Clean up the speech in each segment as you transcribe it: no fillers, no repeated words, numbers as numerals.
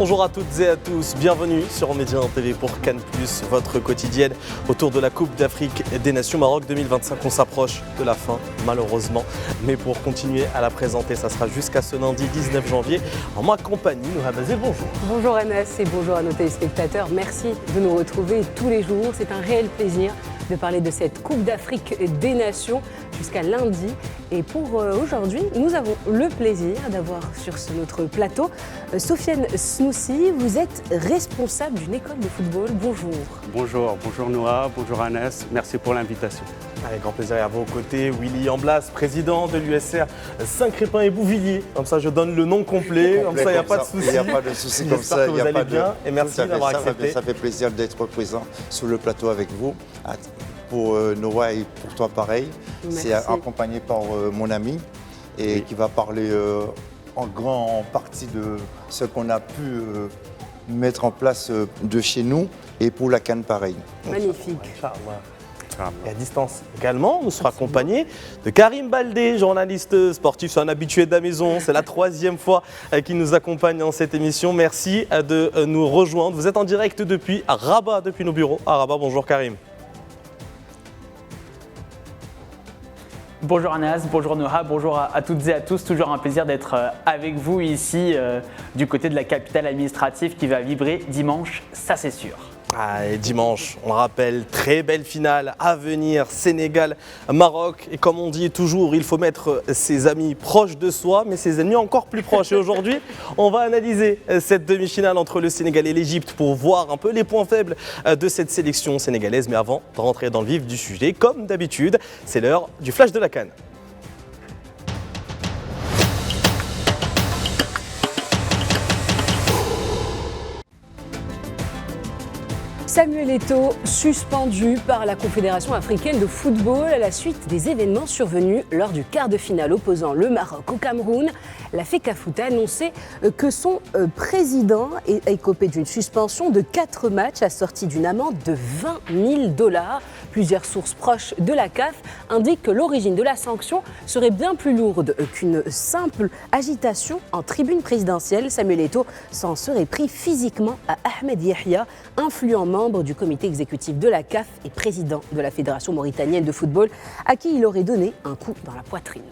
Bonjour à toutes et à tous, bienvenue sur Média TV pour Cannes+, votre quotidienne autour de la Coupe d'Afrique des Nations Maroc 2025. On s'approche de la fin, malheureusement, mais pour continuer à la présenter, ça sera jusqu'à ce lundi 19 janvier. En ma compagnie, Noura Bazel, bonjour. Bonjour Anas et bonjour à nos téléspectateurs. Merci de nous retrouver tous les jours. C'est un réel plaisir de parler de cette Coupe d'Afrique des Nations jusqu'à lundi. Et pour aujourd'hui, nous avons le plaisir d'avoir sur notre plateau Sofiane Snoussi. Vous êtes responsable d'une école de football. Bonjour. Bonjour Noura, bonjour Anas. Merci pour l'invitation. Avec grand plaisir à vos côtés, Willy Amblas, président de l'USR Saint-Crépin et Bouvilliers. Comme ça, je donne le nom complet. Comme ça, il n'y a pas de souci. Il n'y a pas de souci comme ça. J'espère que vous allez bien et merci d'avoir accepté. Ça fait plaisir d'être présent sur le plateau avec vous. Pour Noah et pour toi, pareil. C'est accompagné par mon ami et qui va parler en partie de ce qu'on a pu mettre en place de chez nous et pour la Cannes, pareil. Magnifique. Et à distance également, nous serons accompagnés de Karim Baldé, journaliste sportif, c'est un habitué de la maison. C'est la 3e fois qu'il nous accompagne dans cette émission. Merci de nous rejoindre. Vous êtes en direct depuis Rabat, depuis nos bureaux à Rabat. Bonjour Karim. Bonjour Anas, bonjour Noha, bonjour à toutes et à tous. Toujours un plaisir d'être avec vous ici du côté de la capitale administrative qui va vibrer dimanche, ça c'est sûr. Et dimanche, on le rappelle, très belle finale à venir, Sénégal-Maroc. Et comme on dit toujours, il faut mettre ses amis proches de soi, mais ses ennemis encore plus proches. Et aujourd'hui, on va analyser cette demi-finale entre le Sénégal et l'Égypte pour voir un peu les points faibles de cette sélection sénégalaise. Mais avant de rentrer dans le vif du sujet, comme d'habitude, c'est l'heure du flash de la CAN. Samuel Eto'o, suspendu par la Confédération africaine de football à la suite des événements survenus lors du quart de finale opposant le Maroc au Cameroun. La FECAFOOT a annoncé que son président a écopé d'une suspension de 4 matchs assortie d'une amende de 20 000 $. Plusieurs sources proches de la CAF indiquent que l'origine de la sanction serait bien plus lourde qu'une simple agitation en tribune présidentielle. Samuel Eto'o s'en serait pris physiquement à Ahmed Yahya, influent membre du comité exécutif de la CAF et président de la Fédération mauritanienne de football, à qui il aurait donné un coup dans la poitrine.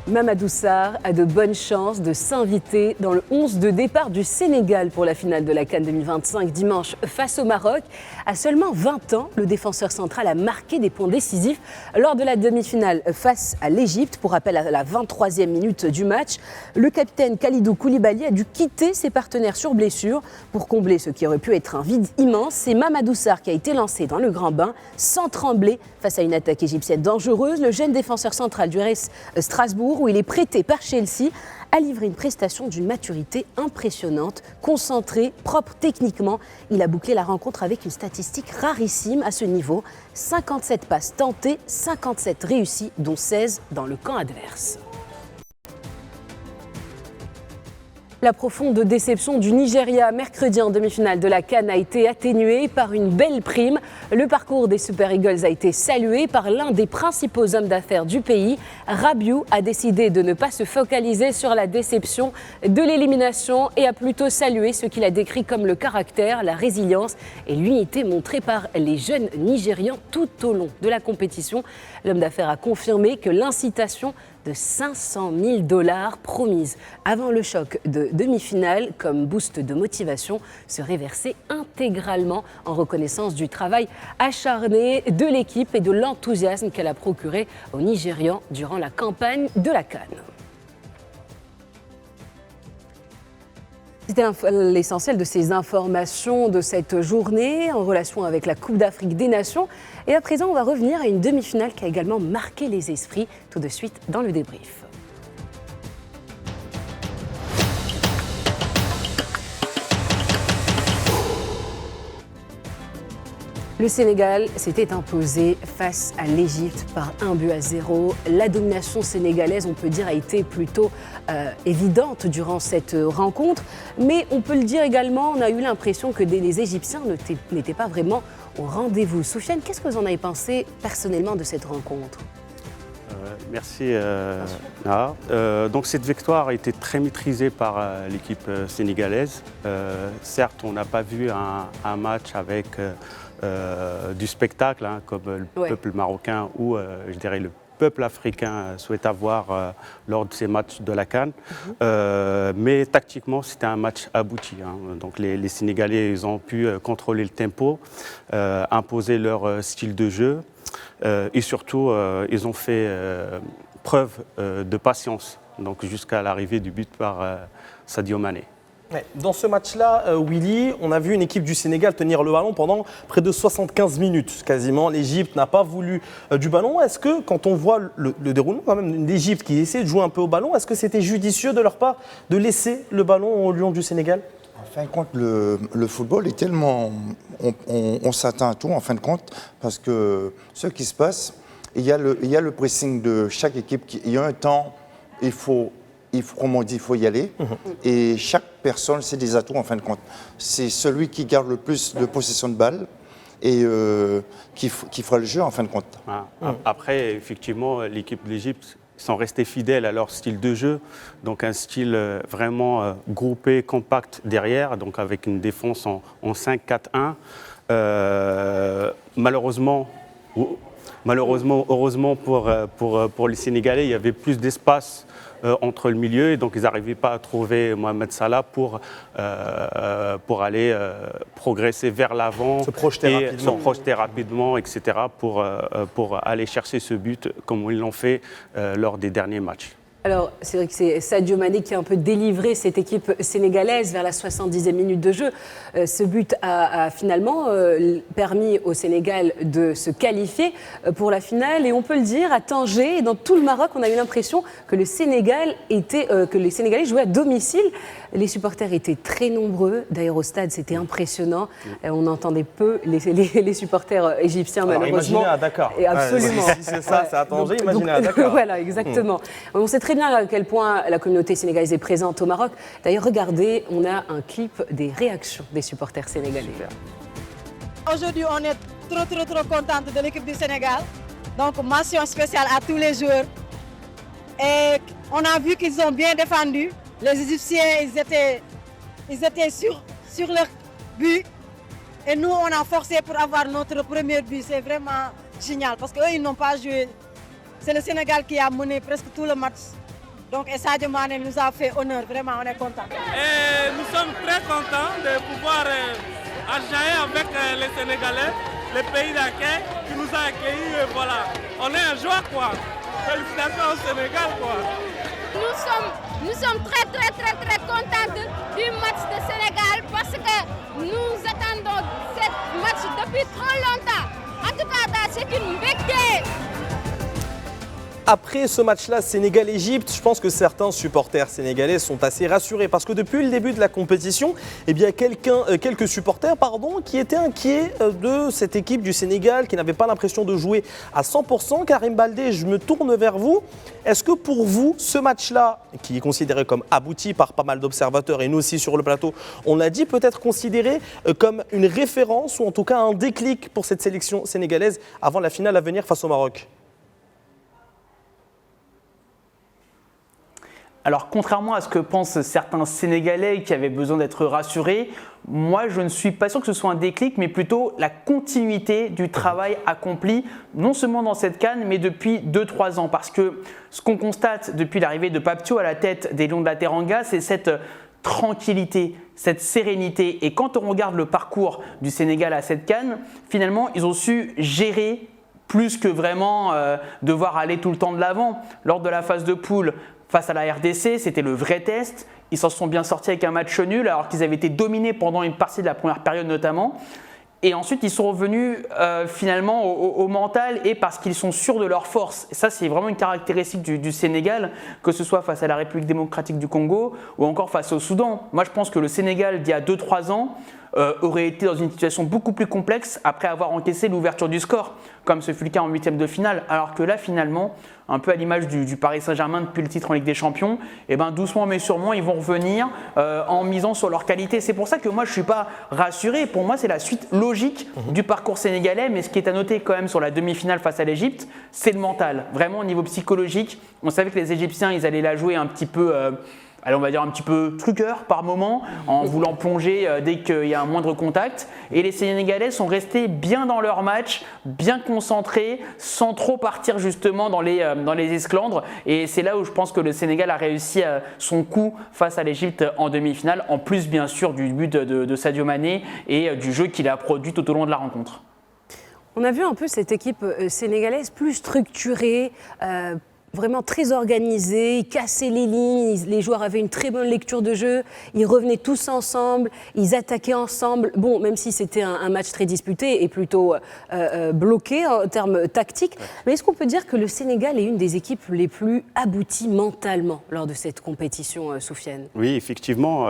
Mamadou Sarr a de bonnes chances de s'inviter dans le 11 de départ du Sénégal pour la finale de la CAN 2025 dimanche face au Maroc. À seulement 20 ans, le défenseur central a marqué des points décisifs lors de la demi-finale face à l'Égypte. Pour rappel, à la 23e minute du match, le capitaine Kalidou Koulibaly a dû quitter ses partenaires sur blessure pour combler ce qui aurait pu être un vide immense. C'est Mamadou Sarr qui a été lancé dans le grand bain sans trembler face à une attaque égyptienne dangereuse. Le jeune défenseur central du RS Strasbourg, où il est prêté par Chelsea, a livré une prestation d'une maturité impressionnante, concentré, propre techniquement. Il a bouclé la rencontre avec une statistique rarissime à ce niveau. 57 passes tentées, 57 réussies, dont 16 dans le camp adverse. La profonde déception du Nigeria mercredi en demi-finale de la CAN a été atténuée par une belle prime. Le parcours des Super Eagles a été salué par l'un des principaux hommes d'affaires du pays. Rabiou a décidé de ne pas se focaliser sur la déception de l'élimination et a plutôt salué ce qu'il a décrit comme le caractère, la résilience et l'unité montrée par les jeunes Nigérians tout au long de la compétition. L'homme d'affaires a confirmé que l'incitation de 500 000 $ promise avant le choc de demi-finale comme boost de motivation serait versée intégralement en reconnaissance du travail acharné de l'équipe et de l'enthousiasme qu'elle a procuré aux Nigérians durant la campagne de la CAN. C'était l'essentiel de ces informations de cette journée en relation avec la Coupe d'Afrique des Nations. Et à présent, on va revenir à une demi-finale qui a également marqué les esprits. Tout de suite dans le débrief. Le Sénégal s'était imposé face à l'Égypte par 1-0. La domination sénégalaise, on peut dire, a été plutôt évidente durant cette rencontre. Mais on peut le dire également, on a eu l'impression que les Égyptiens n'étaient pas vraiment au rendez-vous. Sofiane, qu'est-ce que vous en avez pensé personnellement de cette rencontre ? Merci Naha. Donc cette victoire a été très maîtrisée par l'équipe sénégalaise. Certes, on n'a pas vu un match avec du spectacle comme le peuple marocain ou je dirais le peuple africain souhaite avoir lors de ces matchs de la CAN. Mais tactiquement, c'était un match abouti. Donc les Sénégalais, ils ont pu contrôler le tempo, imposer leur style de jeu et surtout, ils ont fait preuve de patience donc jusqu'à l'arrivée du but par Sadio Mané. Ouais. Dans ce match-là, Willy, on a vu une équipe du Sénégal tenir le ballon pendant près de 75 minutes quasiment. L'Égypte n'a pas voulu du ballon. Est-ce que quand on voit le déroulement quand même d'Égypte qui essaie de jouer un peu au ballon, est-ce que c'était judicieux de leur part de laisser le ballon aux Lions du Sénégal ? En fin de compte, le football est tellement... On s'attend à tout en fin de compte parce que ce qui se passe, il y a le pressing de chaque équipe. Il y a un temps, comme on dit, il faut y aller. Et chaque personne, c'est des atouts en fin de compte. C'est celui qui garde le plus de possession de balle et qui fera le jeu en fin de compte. Après, effectivement, l'équipe de l'Égypte sont restés fidèles à leur style de jeu. Donc un style vraiment groupé, compact derrière, donc avec une défense en 5-4-1. Malheureusement, heureusement pour les Sénégalais, il y avait plus d'espace entre le milieu et donc ils n'arrivaient pas à trouver Mohamed Salah pour aller progresser vers l'avant, se projeter rapidement, etc. pour aller chercher ce but comme ils l'ont fait lors des derniers matchs. Alors, c'est vrai que c'est Sadio Mané qui a un peu délivré cette équipe sénégalaise vers la 70e minute de jeu. Ce but a finalement permis au Sénégal de se qualifier pour la finale. Et on peut le dire, à Tanger et dans tout le Maroc, on a eu l'impression que les Sénégalais jouaient à domicile. Les supporters étaient très nombreux. D'ailleurs, au stade, c'était impressionnant. On entendait peu les supporters égyptiens, malheureusement. Imaginez à Dakar. Et absolument. Si c'est ça, c'est à Tanger, imaginez à Dakar. Voilà, exactement. On sait très bien à quel point la communauté sénégalaise est présente au Maroc. D'ailleurs, regardez, on a un clip des réactions des supporters sénégalais. Super. Aujourd'hui, on est trop contente de l'équipe du Sénégal. Donc, mention spéciale à tous les joueurs. Et on a vu qu'ils ont bien défendu. Les Égyptiens, ils étaient sur leur but. Et nous, on a forcé pour avoir notre premier but. C'est vraiment génial parce qu'eux, ils n'ont pas joué. C'est le Sénégal qui a mené presque tout le match. Donc, Sadio Mané nous a fait honneur. Vraiment, on est contents. Nous sommes très contents de pouvoir agir avec les Sénégalais, le pays d'accueil qui nous a accueillis. Voilà. On est en joie, quoi. Félicitations au Sénégal, quoi. Nous sommes très contents du match de Sénégal parce que nous attendons ce match depuis trop longtemps. En tout cas, c'est une victoire. Après ce match-là, Sénégal-Égypte, je pense que certains supporters sénégalais sont assez rassurés parce que depuis le début de la compétition, eh bien quelques supporters qui étaient inquiets de cette équipe du Sénégal, qui n'avaient pas l'impression de jouer à 100%. Karim Baldé, je me tourne vers vous. Est-ce que pour vous, ce match-là, qui est considéré comme abouti par pas mal d'observateurs et nous aussi sur le plateau, on l'a dit, peut être considéré comme une référence ou en tout cas un déclic pour cette sélection sénégalaise avant la finale à venir face au Maroc ? Alors, contrairement à ce que pensent certains Sénégalais qui avaient besoin d'être rassurés, moi, je ne suis pas sûr que ce soit un déclic, mais plutôt la continuité du travail accompli, non seulement dans cette CAN, mais depuis 2-3 ans. Parce que ce qu'on constate depuis l'arrivée de Pape Thiaw à la tête des Lions de la Teranga, c'est cette tranquillité, cette sérénité. Et quand on regarde le parcours du Sénégal à cette CAN, finalement, ils ont su gérer plus que vraiment devoir aller tout le temps de l'avant. Lors de la phase de poule, face à la RDC, c'était le vrai test. Ils s'en sont bien sortis avec un match nul alors qu'ils avaient été dominés pendant une partie de la première période notamment. Et ensuite, ils sont revenus finalement au mental et parce qu'ils sont sûrs de leur force. Et ça, c'est vraiment une caractéristique du Sénégal, que ce soit face à la République démocratique du Congo ou encore face au Soudan. Moi, je pense que le Sénégal d'il y a 2-3 ans aurait été dans une situation beaucoup plus complexe après avoir encaissé l'ouverture du score, comme ce fut le cas en huitième de finale. Alors que là, finalement, un peu à l'image du Paris Saint-Germain depuis le titre en Ligue des Champions, et ben doucement mais sûrement, ils vont revenir en misant sur leur qualité. C'est pour ça que moi, je ne suis pas rassuré. Pour moi, c'est la suite logique du parcours sénégalais. Mais ce qui est à noter quand même sur la demi-finale face à l'Égypte, c'est le mental. Vraiment, au niveau psychologique, on savait que les Égyptiens, ils allaient la jouer un petit peu... on va dire un petit peu truqueur par moment, en voulant plonger dès qu'il y a un moindre contact. Et les Sénégalais sont restés bien dans leur match, bien concentrés, sans trop partir justement dans les esclandres. Et c'est là où je pense que le Sénégal a réussi son coup face à l'Égypte en demi-finale, en plus bien sûr du but de Sadio Mané et du jeu qu'il a produit tout au long de la rencontre. On a vu un peu cette équipe sénégalaise plus structurée, vraiment très organisé, ils cassaient les lignes, les joueurs avaient une très bonne lecture de jeu, ils revenaient tous ensemble, ils attaquaient ensemble. Bon, même si c'était un match très disputé et plutôt bloqué en termes tactiques, mais est-ce qu'on peut dire que le Sénégal est une des équipes les plus abouties mentalement lors de cette compétition, Soufiane ? Oui, effectivement,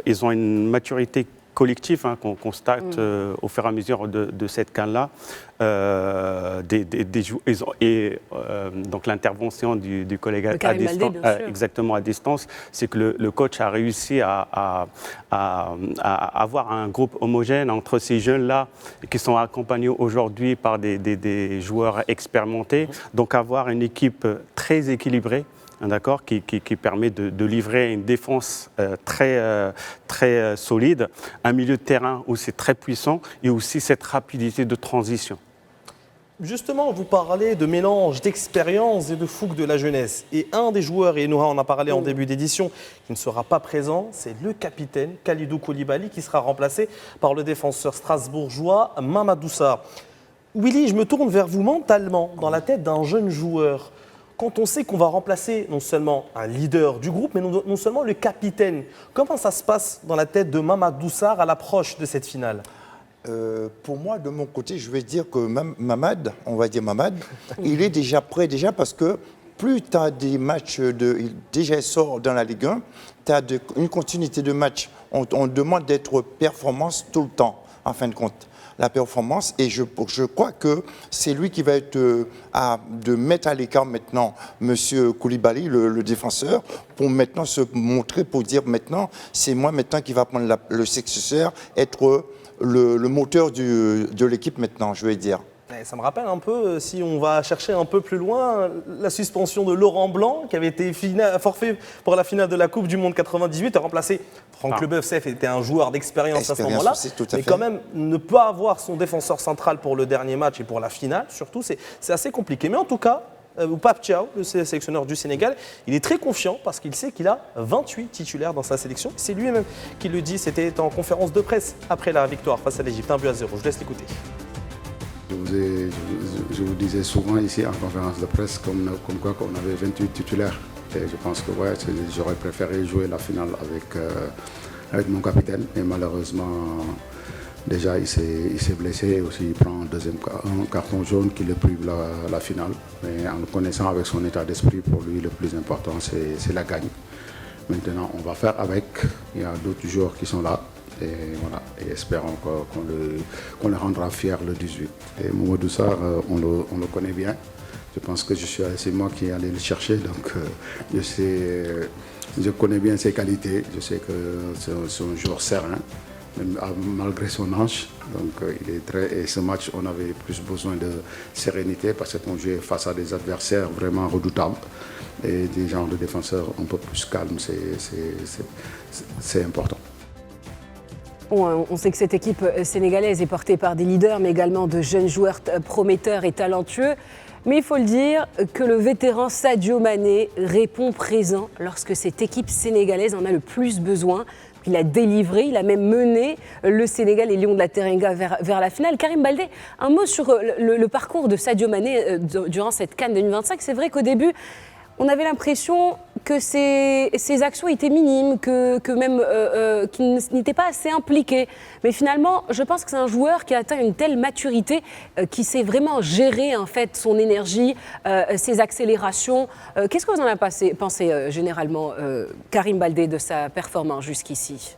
ils ont une maturité collectif qu'on constate au fur et à mesure de cette CAN-là. Donc l'intervention du collègue à distance, exactement à distance, c'est que le coach a réussi à avoir un groupe homogène entre ces jeunes-là qui sont accompagnés aujourd'hui par des joueurs expérimentés. Donc avoir une équipe très équilibrée, d'accord, qui permet de livrer une défense très solide, un milieu de terrain où c'est très puissant et aussi cette rapidité de transition. Justement, vous parlez de mélange d'expérience et de fougue de la jeunesse. Et un des joueurs, et Noura en a parlé en début d'édition, qui ne sera pas présent, c'est le capitaine Kalidou Koulibaly qui sera remplacé par le défenseur strasbourgeois Mamadou Sarr. Willy, je me tourne vers vous mentalement, dans la tête d'un jeune joueur. Quand on sait qu'on va remplacer non seulement un leader du groupe, mais non seulement le capitaine, comment ça se passe dans la tête de Mamadou Sarr à l'approche de cette finale ? Pour moi, de mon côté, je vais dire que Mamad, il est déjà prêt parce que plus tu as des matchs, déjà il sort dans la Ligue 1, tu as une continuité de matchs. On demande d'être performance tout le temps, en fin de compte. La performance, et je crois que c'est lui qui va être de mettre à l'écart maintenant M. Koulibaly, le défenseur, pour maintenant se montrer, pour dire maintenant, c'est moi maintenant qui va prendre le successeur, être le moteur de l'équipe maintenant, je vais dire. Ça me rappelle un peu, si on va chercher un peu plus loin, la suspension de Laurent Blanc, qui avait été forfait pour la finale de la Coupe du Monde 98, a remplacé Franck Leboeuf, était un joueur d'expérience à ce moment-là. Mais quand même, ne pas avoir son défenseur central pour le dernier match et pour la finale, surtout, c'est assez compliqué. Mais en tout cas, Pape Thiaw, le sélectionneur du Sénégal, il est très confiant parce qu'il sait qu'il a 28 titulaires dans sa sélection. C'est lui-même qui le dit, c'était en conférence de presse après la victoire face à l'Égypte, 1-0. Je laisse l'écouter. Je vous disais souvent ici en conférence de presse comme quoi qu'on avait 28 titulaires. Et je pense que j'aurais préféré jouer la finale avec mon capitaine. Et malheureusement, déjà il s'est blessé et aussi il prend un carton jaune qui le prive la finale. Mais en le connaissant avec son état d'esprit, pour lui le plus important c'est la gagne. Maintenant on va faire avec, il y a d'autres joueurs qui sont là. Et voilà, et espérons qu'on le rendra fier le 18. Et Mamadou Sarr, on le connaît bien. Je pense que c'est moi qui allais le chercher, donc je connais bien ses qualités. Je sais que c'est un joueur serein, même malgré son âge. Donc et ce match, on avait plus besoin de sérénité parce qu'on jouait face à des adversaires vraiment redoutables et des genres de défenseurs un peu plus calmes. C'est important. On sait que cette équipe sénégalaise est portée par des leaders, mais également de jeunes joueurs prometteurs et talentueux. Mais il faut le dire que le vétéran Sadio Mané répond présent lorsque cette équipe sénégalaise en a le plus besoin. Il a délivré, il a même mené le Sénégal et Lions de la Teranga vers la finale. Karim Baldé, un mot sur le parcours de Sadio Mané durant cette CAN 2025. C'est vrai qu'au début, on avait l'impression que ses actions étaient minimes, que même qu'il n'était pas assez impliqué. Mais finalement, je pense que c'est un joueur qui a atteint une telle maturité, qui sait vraiment gérer en fait son énergie, ses accélérations. Qu'est-ce que vous en avez pensé généralement, Karim Baldé, de sa performance jusqu'ici ?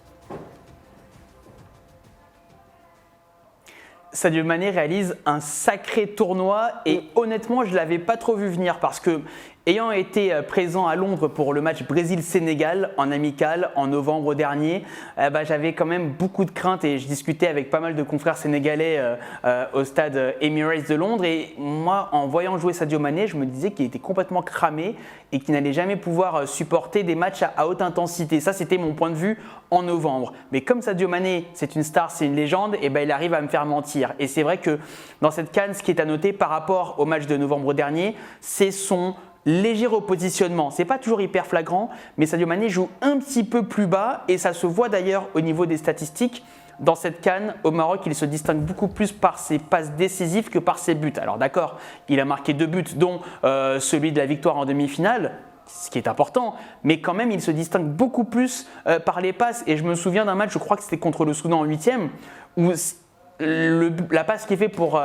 Sadio Mané réalise un sacré tournoi et honnêtement, je ne l'avais pas trop vu venir parce que ayant été présent à Londres pour le match Brésil-Sénégal en amical en novembre dernier, j'avais quand même beaucoup de craintes et je discutais avec pas mal de confrères sénégalais au stade Emirates de Londres et moi, en voyant jouer Sadio Mané, je me disais qu'il était complètement cramé et qu'il n'allait jamais pouvoir supporter des matchs à haute intensité. Ça, c'était mon point de vue en novembre. Mais comme Sadio Mané, c'est une star, c'est une légende, et il arrive à me faire mentir. Et c'est vrai que dans cette CAN, ce qui est à noter par rapport au match de novembre dernier, c'est son léger repositionnement. C'est pas toujours hyper flagrant, mais Sadio Mané joue un petit peu plus bas et ça se voit d'ailleurs au niveau des statistiques. Dans cette CAN, au Maroc, il se distingue beaucoup plus par ses passes décisives que par ses buts. Alors d'accord, il a marqué 2 buts, dont celui de la victoire en demi-finale, ce qui est important, mais quand même, il se distingue beaucoup plus par les passes. Et je me souviens d'un match, je crois que c'était contre le Soudan en 8e, où la passe qu'il fait pour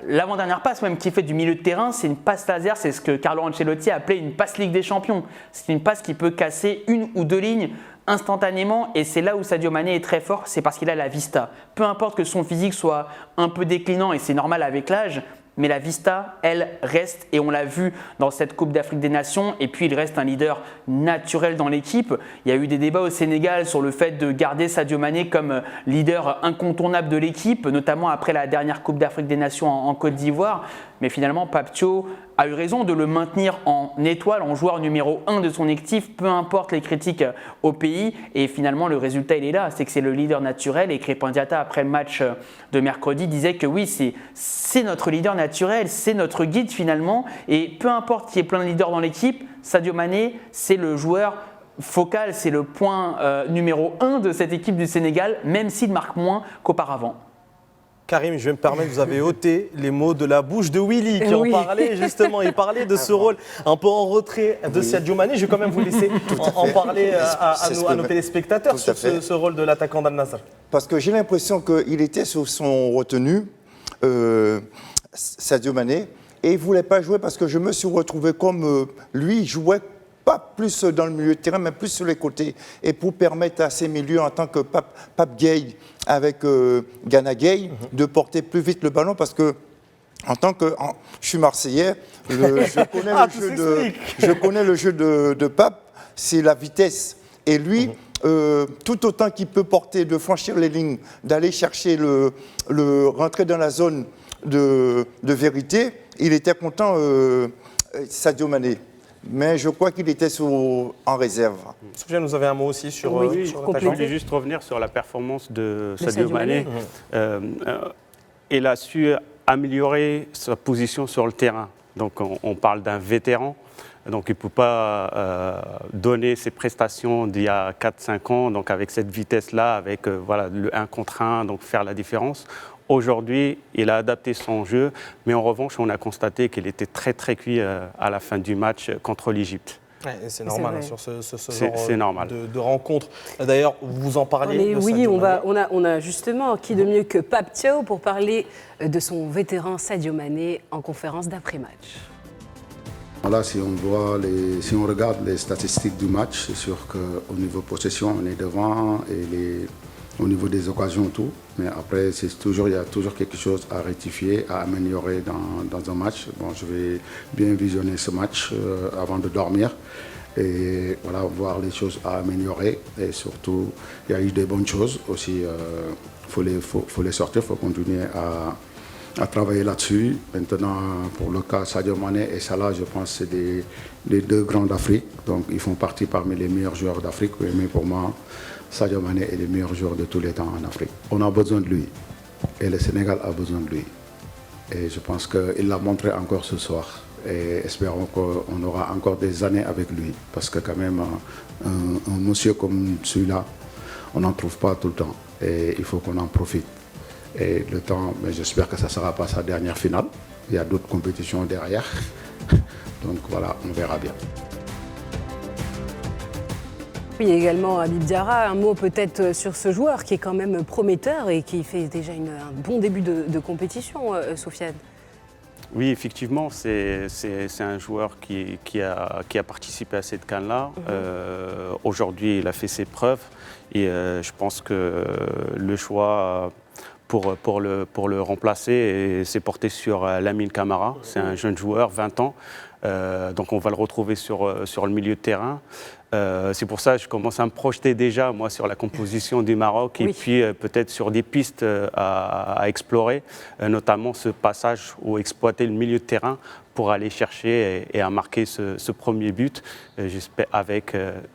l'avant-dernière passe même qu'il fait du milieu de terrain, c'est une passe laser, c'est ce que Carlo Ancelotti a appelé une passe Ligue des Champions. C'est une passe qui peut casser 1 ou 2 lignes instantanément et c'est là où Sadio Mané est très fort, c'est parce qu'il a la vista. Peu importe que son physique soit un peu déclinant et c'est normal avec l'âge, mais la vista, elle reste et on l'a vu dans cette Coupe d'Afrique des Nations et puis il reste un leader naturel dans l'équipe. Il y a eu des débats au Sénégal sur le fait de garder Sadio Mané comme leader incontournable de l'équipe, notamment après la dernière Coupe d'Afrique des Nations en Côte d'Ivoire. Mais finalement, Pape Thiaw a eu raison de le maintenir en étoile, en joueur numéro 1 de son actif, peu importe les critiques au pays. Et finalement, le résultat, il est là, c'est que c'est le leader naturel. Et Crépin Diatta, après le match de mercredi, disait que oui, c'est notre leader naturel, c'est notre guide finalement. Et peu importe qu'il y ait plein de leaders dans l'équipe, Sadio Mané, c'est le joueur focal, c'est le point numéro 1 de cette équipe du Sénégal, même s'il marque moins qu'auparavant. Karim, je vais me permettre, vous avez ôté les mots de la bouche de Willy qui en parlait justement. Il parlait de ce rôle un peu en retrait de Sadio Mané. Je vais quand même vous laisser en parler à nos téléspectateurs sur ce rôle de l'attaquant d'Al Nassr. Parce que j'ai l'impression qu'il était sur son retenu, Sadio Mané, et il ne voulait pas jouer parce que je me suis retrouvé comme lui, il jouait pas plus dans le milieu de terrain, mais plus sur les côtés. Et pour permettre à ces milieux, en tant que Pape Gueye avec Gana Gueye, de porter plus vite le ballon, parce que en tant que... je suis Marseillais, je connais le jeu de Pape, c'est la vitesse. Et lui, tout autant qu'il peut porter, de franchir les lignes, d'aller chercher rentrer dans la zone de vérité, il était content, Sadio Mané. Mais je crois qu'il était en réserve. Soufiane, vous avez un mot aussi sur l'attaquant. Je voulais juste revenir sur la performance de Sadio Mané. Il a su améliorer sa position sur le terrain. Donc on parle d'un vétéran. Donc il ne peut pas donner ses prestations d'il y a 4-5 ans, donc avec cette vitesse-là, avec le 1 contre 1, donc faire la différence. Aujourd'hui, il a adapté son jeu, mais en revanche, on a constaté qu'il était très très cuit à la fin du match contre l'Égypte. Ouais, c'est normal sur ce genre de rencontre. D'ailleurs, vous en parliez. Oui, on a justement qui de mieux que Pape Thiaw pour parler de son vétéran Sadio Mané en conférence d'après-match. Voilà, si on regarde les statistiques du match, c'est sûr qu'au niveau possession, on est devant et au niveau des occasions, tout. Mais après, il y a toujours quelque chose à rectifier, à améliorer dans un match. Bon, je vais bien visionner ce match avant de dormir et voir les choses à améliorer. Et surtout, il y a eu des bonnes choses aussi. Faut les sortir, il faut continuer à travailler là-dessus. Maintenant, pour le cas Sadio Mané et Salah, je pense que c'est les 2 grands d'Afrique. Donc, ils font partie parmi les meilleurs joueurs d'Afrique. Mais pour moi, Sadio Mané est le meilleur joueur de tous les temps en Afrique. On a besoin de lui et le Sénégal a besoin de lui. Et je pense qu'il l'a montré encore ce soir. Et espérons qu'on aura encore des années avec lui. Parce que quand même, un monsieur comme celui-là, on n'en trouve pas tout le temps. Et il faut qu'on en profite. Et le temps, mais j'espère que ça ne sera pas sa dernière finale. Il y a d'autres compétitions derrière. Donc voilà, on verra bien. Oui, également Habib Diarra, un mot peut-être sur ce joueur qui est quand même prometteur et qui fait déjà un bon début de compétition, Soufiane. Oui, effectivement, c'est un joueur qui a participé à cette CAN-là. Aujourd'hui, il a fait ses preuves et je pense que le choix pour le remplacer et c'est porté sur Lamine Camara. C'est un jeune joueur, 20 ans. Donc on va le retrouver sur le milieu de terrain. C'est pour ça que je commence à me projeter déjà, moi, sur la composition du Maroc et puis peut-être sur des pistes à explorer, notamment ce passage où exploiter le milieu de terrain pour aller chercher et à marquer ce premier but,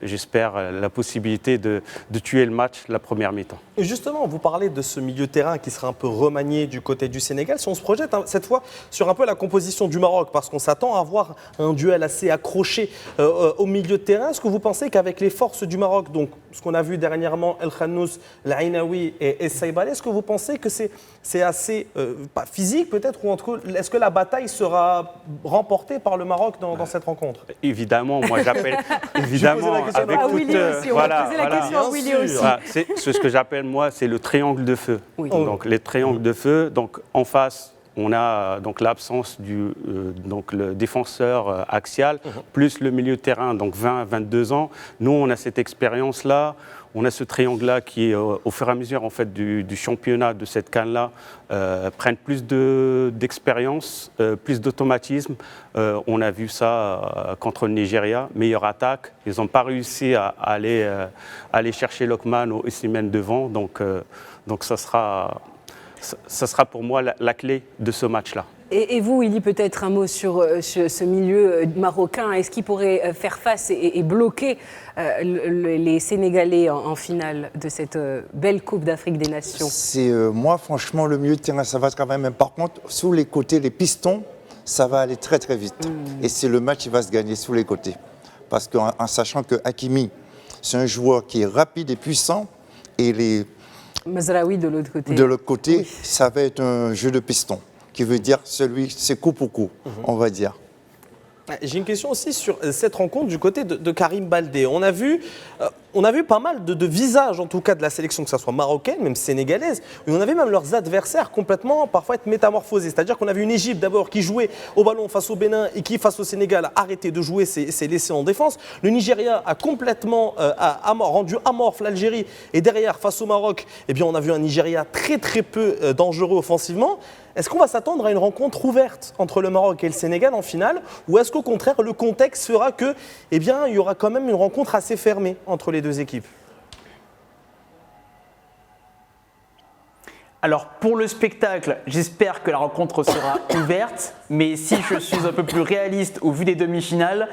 j'espère la possibilité de tuer le match la première mi-temps. Et justement, vous parlez de ce milieu de terrain qui sera un peu remanié du côté du Sénégal. Si on se projette cette fois sur un peu la composition du Maroc, parce qu'on s'attend à avoir un duel assez accroché au milieu de terrain, est-ce que vous pensez qu'avec les forces du Maroc, donc ce qu'on a vu dernièrement, El Khannous, l'Ainaoui et Saïbali, est-ce que vous pensez que c'est assez pas physique peut-être, ou en tout cas, est-ce que la bataille sera remportée par le Maroc dans cette rencontre? Évidemment, moi j'appelle évidemment avec toute Willy aussi, on va poser la question à Willy aussi. Voilà, c'est ce que j'appelle moi, c'est le triangle de feu. Oui. Donc les triangles de feu. Donc en face, on a donc l'absence du donc le défenseur axial plus le milieu de terrain, donc 20-22 ans. Nous, on a cette expérience-là. On a ce triangle-là qui, au fur et à mesure en fait, du championnat de cette CAN-là, prennent plus d'expérience, plus d'automatisme. On a vu ça contre le Nigeria, meilleure attaque. Ils n'ont pas réussi à aller chercher Lokman ou Osimhen devant. Donc ça sera pour moi la clé de ce match-là. Et vous, Willy, peut-être un mot sur ce milieu marocain. Est-ce qu'il pourrait faire face et bloquer les Sénégalais en finale de cette belle Coupe d'Afrique des Nations? Moi, franchement, le milieu de terrain, ça va quand même. Par contre, sous les côtés, les pistons, ça va aller très très vite. Et c'est le match qui va se gagner sous les côtés. Parce qu'en sachant que Hakimi, c'est un joueur qui est rapide et puissant, et les Mazraoui de l'autre côté. De l'autre côté, ça va être un jeu de piston, qui veut dire c'est coup pour coup, on va dire. J'ai une question aussi sur cette rencontre du côté de Karim Baldé. On a vu pas mal de visages, en tout cas de la sélection, que ce soit marocaine, même sénégalaise, mais on avait même leurs adversaires complètement parfois être métamorphosés. C'est-à-dire qu'on avait une Égypte d'abord qui jouait au ballon face au Bénin et qui, face au Sénégal, a arrêté de jouer, s'est laissé en défense. Le Nigeria a complètement rendu amorphe l'Algérie. Et derrière, face au Maroc, eh bien, on a vu un Nigeria très très peu dangereux offensivement. Est-ce qu'on va s'attendre à une rencontre ouverte entre le Maroc et le Sénégal en finale, ou est-ce qu'au contraire, le contexte fera que, eh bien, il y aura quand même une rencontre assez fermée entre les deux équipes? Alors pour le spectacle, j'espère que la rencontre sera ouverte, mais si je suis un peu plus réaliste au vu des demi-finales,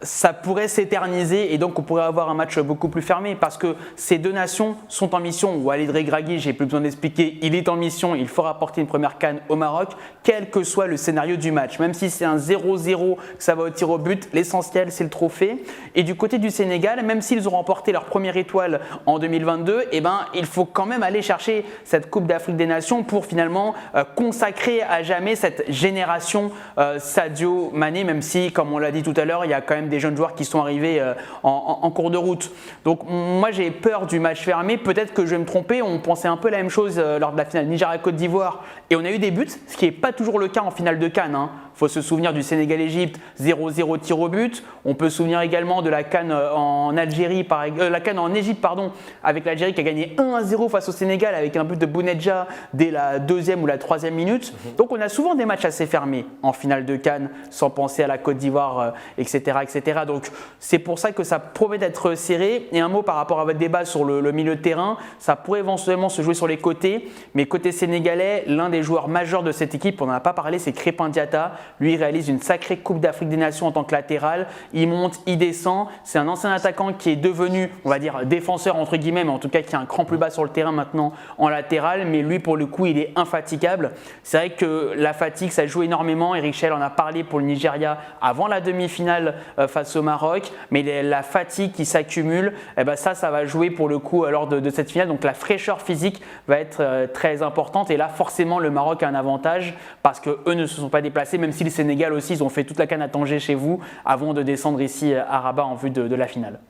ça pourrait s'éterniser et donc on pourrait avoir un match beaucoup plus fermé parce que ces deux nations sont en mission. Walid Regragui, j'ai plus besoin d'expliquer, il est en mission, il faut rapporter une première CAN au Maroc, quel que soit le scénario du match. Même si c'est un 0-0, que ça va au tir au but, l'essentiel c'est le trophée. Et du côté du Sénégal, même s'ils ont remporté leur première étoile en 2022, eh ben, il faut quand même aller chercher cette Coupe d'Afrique des Nations pour finalement consacrer à jamais cette génération Sadio Mané, même si, comme on l'a dit tout à l'heure, il y a quand même des jeunes joueurs qui sont arrivés en cours de route. Donc moi j'ai peur du match fermé, peut-être que je vais me tromper, on pensait un peu la même chose lors de la finale Nigeria-Côte d'Ivoire et on a eu des buts, ce qui n'est pas toujours le cas en finale de CAN. Il faut se souvenir du Sénégal-Égypte, 0-0 tir au but. On peut se souvenir également de la CAN en Algérie, la CAN en Égypte, pardon, avec l'Algérie qui a gagné 1-0 face au Sénégal avec un but de Bounedjah dès la 2e ou la 3e minute. Donc on a souvent des matchs assez fermés en finale de CAN, sans penser à la Côte d'Ivoire, etc., etc. Donc c'est pour ça que ça promet d'être serré. Et un mot par rapport à votre débat sur le milieu de terrain, ça pourrait éventuellement se jouer sur les côtés. Mais côté sénégalais, l'un des joueurs majeurs de cette équipe, on n'en a pas parlé, c'est Crépin Diatta. Lui, il réalise une sacrée Coupe d'Afrique des Nations en tant que latéral. Il monte, il descend. C'est un ancien attaquant qui est devenu, on va dire, défenseur entre guillemets, mais en tout cas qui a un cran plus bas sur le terrain maintenant en latéral. Mais lui, pour le coup, il est infatigable. C'est vrai que la fatigue, ça joue énormément. Eric Schell en a parlé pour le Nigeria avant la demi-finale face au Maroc. Mais la fatigue qui s'accumule, eh ben ça va jouer pour le coup lors de cette finale. Donc la fraîcheur physique va être très importante. Et là, forcément, le Maroc a un avantage parce qu'eux ne se sont pas déplacés, même si le Sénégal aussi, ils ont fait toute la CAN à Tanger chez vous avant de descendre ici à Rabat en vue de la finale.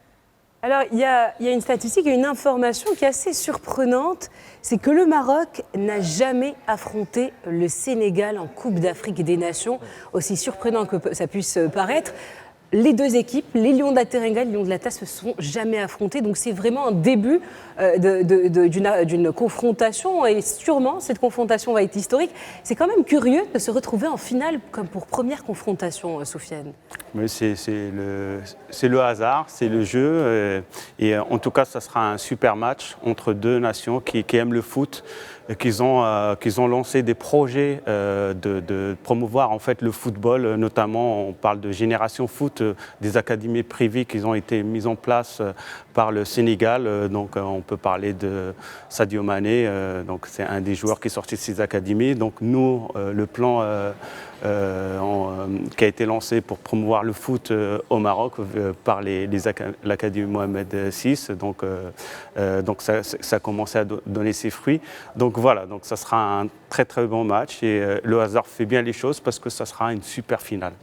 Alors, il y a une statistique et une information qui est assez surprenante, c'est que le Maroc n'a jamais affronté le Sénégal en Coupe d'Afrique des Nations, aussi surprenant que ça puisse paraître. Les deux équipes, les Lions de la Teranga et les Lions de l'Ata, se sont jamais affrontés. Donc c'est vraiment un début d'une confrontation. Et sûrement, cette confrontation va être historique. C'est quand même curieux de se retrouver en finale comme pour première confrontation, Soufiane. Mais c'est le hasard, c'est le jeu. Et en tout cas, ça sera un super match entre deux nations qui aiment le foot, qu'ils ont lancé des projets de promouvoir en fait le football. Notamment, on parle de Génération Foot, des académies privées qui ont été mises en place par le Sénégal. Donc, on peut parler de Sadio Mané. Donc, c'est un des joueurs qui est sorti de ces académies. Donc, nous, le plan qui a été lancé pour promouvoir le foot au Maroc par l'Académie Mohamed VI. Donc ça a commencé à donner ses fruits. Donc voilà, donc ça sera un très très bon match et le hasard fait bien les choses parce que ça sera une super finale.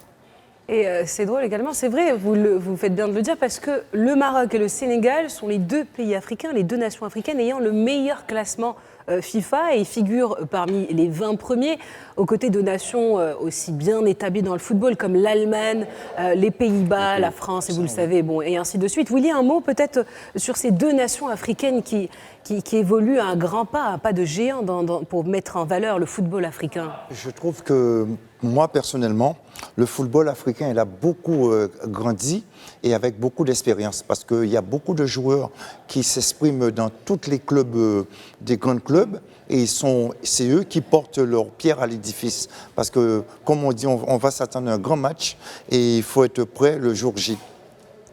Et c'est drôle également, c'est vrai, vous faites bien de le dire, parce que le Maroc et le Sénégal sont les deux pays africains, les deux nations africaines ayant le meilleur classement FIFA et figurent parmi les 20 premiers, aux côtés de nations aussi bien établies dans le football comme l'Allemagne, les Pays-Bas, la France, et vous le savez, bon, et ainsi de suite. Willy, un mot peut-être sur ces deux nations africaines qui évoluent à un grand pas, un pas de géant pour mettre en valeur le football africain. Je trouve que moi, personnellement, le football africain, il a beaucoup grandi et avec beaucoup d'expérience parce qu'il y a beaucoup de joueurs qui s'expriment dans tous les clubs, des grands clubs, et c'est eux qui portent leur pierre à l'édifice. Parce que, comme on dit, on va s'attendre à un grand match et il faut être prêt le jour J.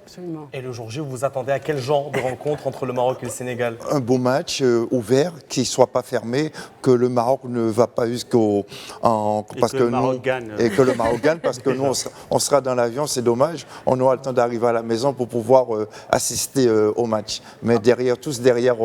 Absolument. Et le jour J, vous vous attendez à quel genre de rencontre entre le Maroc et le Sénégal? Un beau match ouvert, qui ne soit pas fermé, que le Maroc ne va pas jusqu'au... Et que le Maroc gagne. Et que le Maroc gagne, parce que nous, on sera dans l'avion, c'est dommage. On aura le temps d'arriver à la maison pour pouvoir assister au match. Mais tous derrière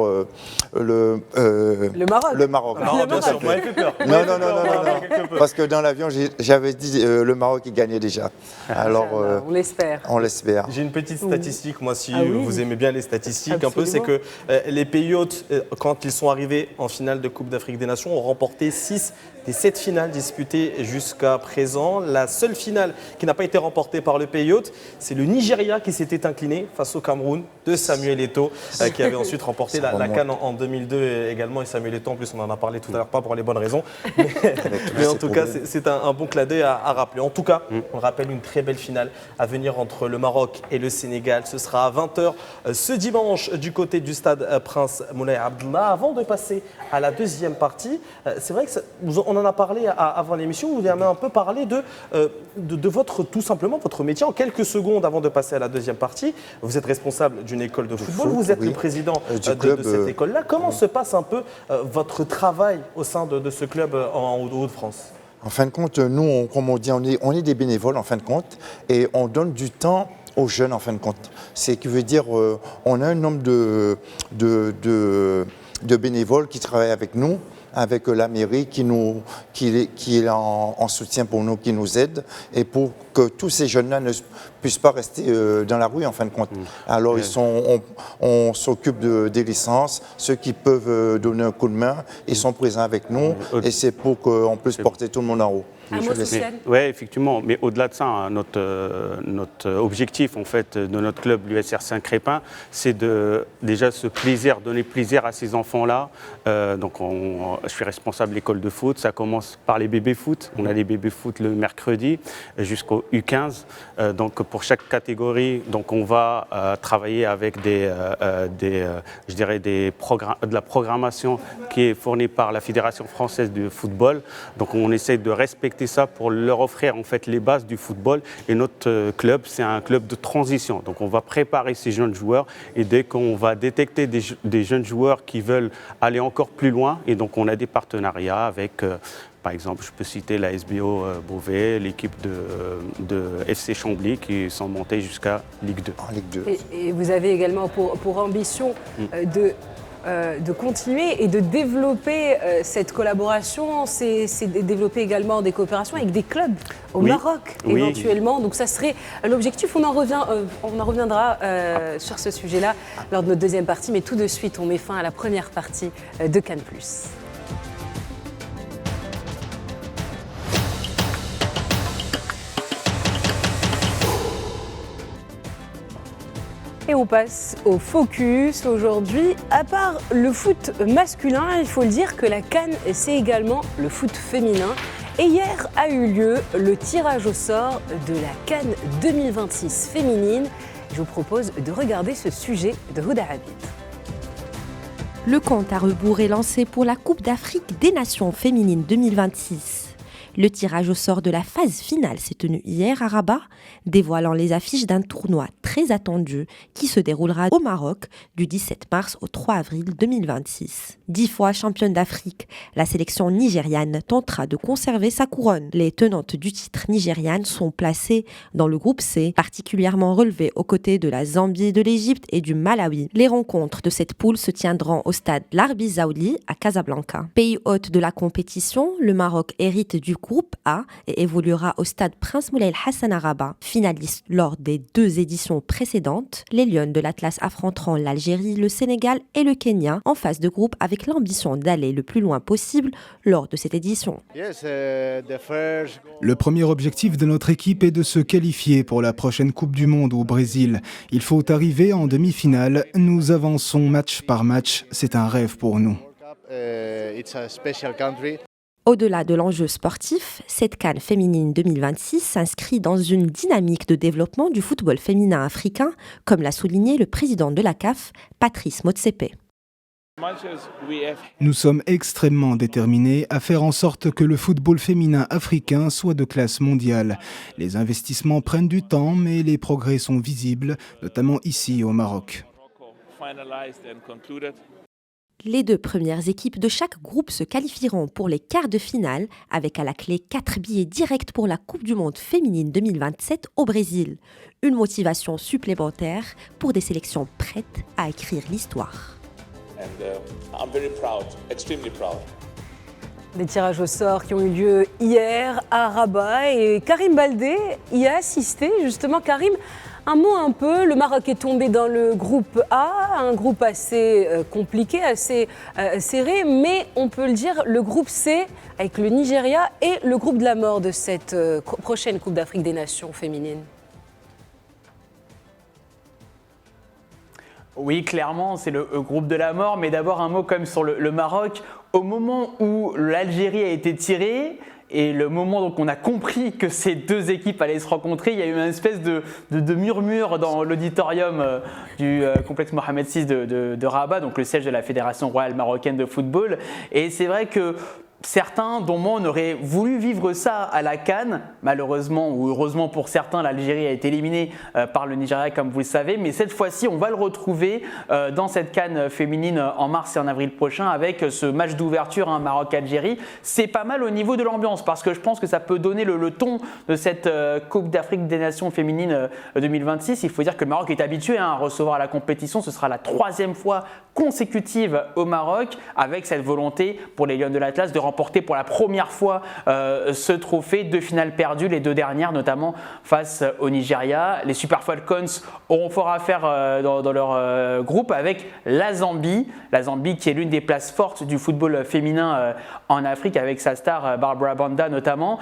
le Maroc. Le Maroc. Le Maroc, bien sûr, moi, il fait peur. Non. Parce que dans l'avion, j'avais dit le Maroc, il gagnait déjà. Alors, on l'espère. On l'espère. J'ai une petite statistique, moi, si oui. vous aimez bien les statistiques, Absolument. un peu, c'est que les pays hôtes, quand ils sont arrivés en finale de Coupe d'Afrique des Nations, ont remporté 6 des 7 finales disputées jusqu'à présent. La seule finale qui n'a pas été remportée par le pays hôte, c'est le Nigeria qui s'était incliné face au Cameroun de Samuel Eto'o, qui avait ensuite remporté la CAN en 2002 également. Et Samuel Eto'o, en plus, on en a parlé tout à l'heure, pas pour les bonnes raisons. Mais en tout cas, c'est un bon clin d'œil à rappeler. En tout cas, on rappelle une très belle finale à venir entre le Maroc et le Sénégal. Ce sera à 20h ce dimanche du côté du stade Prince Moulay Abdallah. Avant de passer à la deuxième partie, c'est vrai que on en a parlé avant l'émission, vous avez un peu parlé de tout simplement votre métier. En quelques secondes avant de passer à la deuxième partie, vous êtes responsable d'une école de football, vous êtes le président de cette école-là. Comment se passe un peu votre travail au sein de ce club en Hauts-de-France ? En fin de compte, nous, comme on dit, on est des bénévoles en fin de compte, et on donne du temps aux jeunes en fin de compte. C'est qui veut dire, on a un nombre de bénévoles qui travaillent avec nous, avec la mairie qui est en soutien pour nous, qui nous aide, et pour que tous ces jeunes-là ne puissent pas rester dans la rue en fin de compte. Alors on s'occupe des licences, ceux qui peuvent donner un coup de main, ils sont présents avec nous, et c'est pour qu'on puisse porter tout le monde en haut. Oui, effectivement. Mais au-delà de ça, hein, notre objectif en fait de notre club, l'USR Saint-Crépin, c'est déjà donner plaisir à ces enfants-là. Donc, je suis responsable de l'école de foot. Ça commence par les bébés foot. On a les bébés foot le mercredi jusqu'au U15. Donc, pour chaque catégorie, donc on va travailler avec de la programmation qui est fournie par la Fédération française de football. Donc, on essaie de respecter ça pour leur offrir en fait les bases du football. Et notre club, c'est un club de transition. Donc on va préparer ces jeunes joueurs, et dès qu'on va détecter des jeunes joueurs qui veulent aller encore plus loin, et donc on a des partenariats avec par exemple, je peux citer la SBO Beauvais, l'équipe de FC Chambly qui sont montés jusqu'à Ligue 2. En Ligue 2. Et vous avez également pour ambition de continuer et de développer cette collaboration, c'est de développer également des coopérations avec des clubs au Maroc éventuellement. Donc ça serait l'objectif. On en reviendra sur ce sujet-là lors de notre deuxième partie, mais tout de suite on met fin à la première partie de Cannes+. Et on passe au focus aujourd'hui. À part le foot masculin, il faut le dire que la CAN, c'est également le foot féminin. Et hier a eu lieu le tirage au sort de la CAN 2026 féminine. Je vous propose de regarder ce sujet de Houda Habib. Le compte à rebours est lancé pour la Coupe d'Afrique des Nations féminines 2026. Le tirage au sort de la phase finale s'est tenu hier à Rabat, dévoilant les affiches d'un tournoi très attendu qui se déroulera au Maroc du 17 mars au 3 avril 2026. 10 fois championne d'Afrique, la sélection nigériane tentera de conserver sa couronne. Les tenantes du titre nigérianes sont placées dans le groupe C, particulièrement relevées aux côtés de la Zambie, de l'Égypte et du Malawi. Les rencontres de cette poule se tiendront au stade Larbi Zaouli à Casablanca. Pays hôte de la compétition, le Maroc hérite du groupe A et évoluera au stade Prince Moulay Hassan à Rabat. Finaliste lors des 2 éditions précédentes, les Lionnes de l'Atlas affronteront l'Algérie, le Sénégal et le Kenya en phase de groupe avec l'ambition d'aller le plus loin possible lors de cette édition. Le premier objectif de notre équipe est de se qualifier pour la prochaine Coupe du Monde au Brésil. Il faut arriver en demi-finale. Nous avançons match par match. C'est un rêve pour nous. Au-delà de l'enjeu sportif, cette CAN féminine 2026 s'inscrit dans une dynamique de développement du football féminin africain, comme l'a souligné le président de la CAF, Patrice Motsepe. Nous sommes extrêmement déterminés à faire en sorte que le football féminin africain soit de classe mondiale. Les investissements prennent du temps, mais les progrès sont visibles, notamment ici au Maroc. Les 2 premières équipes de chaque groupe se qualifieront pour les quarts de finale, avec à la clé 4 billets directs pour la Coupe du Monde féminine 2027 au Brésil. Une motivation supplémentaire pour des sélections prêtes à écrire l'histoire. Des tirages au sort qui ont eu lieu hier à Rabat et Karim Baldé y a assisté. Justement, Karim, un mot un peu, le Maroc est tombé dans le groupe A, un groupe assez compliqué, assez serré, mais on peut le dire, le groupe C avec le Nigeria est le groupe de la mort de cette prochaine Coupe d'Afrique des Nations féminines. Oui, clairement, c'est le groupe de la mort, mais d'abord un mot comme sur le Maroc. Au moment où l'Algérie a été tirée, et le moment où on a compris que ces 2 équipes allaient se rencontrer, il y a eu une espèce de murmure dans l'auditorium du complexe Mohamed VI de Rabat, donc le siège de la Fédération royale marocaine de football. Et c'est vrai que certains, dont moi, on aurait voulu vivre ça à la CAN. Malheureusement ou heureusement pour certains, l'Algérie a été éliminée par le Nigeria, comme vous le savez. Mais cette fois-ci, on va le retrouver dans cette CAN féminine en mars et en avril prochain avec ce match d'ouverture, Maroc-Algérie. C'est pas mal au niveau de l'ambiance parce que je pense que ça peut donner le ton de cette Coupe d'Afrique des Nations féminines 2026. Il faut dire que le Maroc est habitué à recevoir la compétition. Ce sera la 3e fois consécutive au Maroc avec cette volonté pour les Lions de l'Atlas de remporter pour la première fois ce trophée. 2 finales perdues, les 2 dernières notamment face au Nigeria. Les Super Falcons auront fort à faire dans leur groupe avec la Zambie qui est l'une des places fortes du football féminin en Afrique avec sa star Barbara Banda notamment.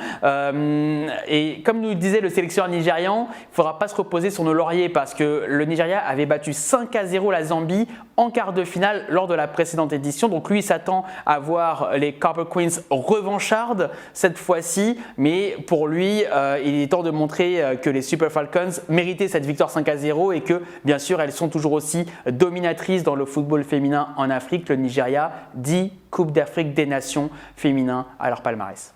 Et comme nous disait le sélectionneur nigérian, il ne faudra pas se reposer sur nos lauriers parce que le Nigeria avait battu 5-0 la Zambie en quart de finale lors de la précédente édition. Donc lui s'attend à voir les Copper Queens revanchardes cette fois-ci, mais pour lui, il est temps de montrer que les Super Falcons méritaient cette victoire 5-0 et que bien sûr elles sont toujours aussi dominatrices dans le football féminin en Afrique. Le Nigeria, 10 Coupes d'Afrique des Nations féminins à leur palmarès.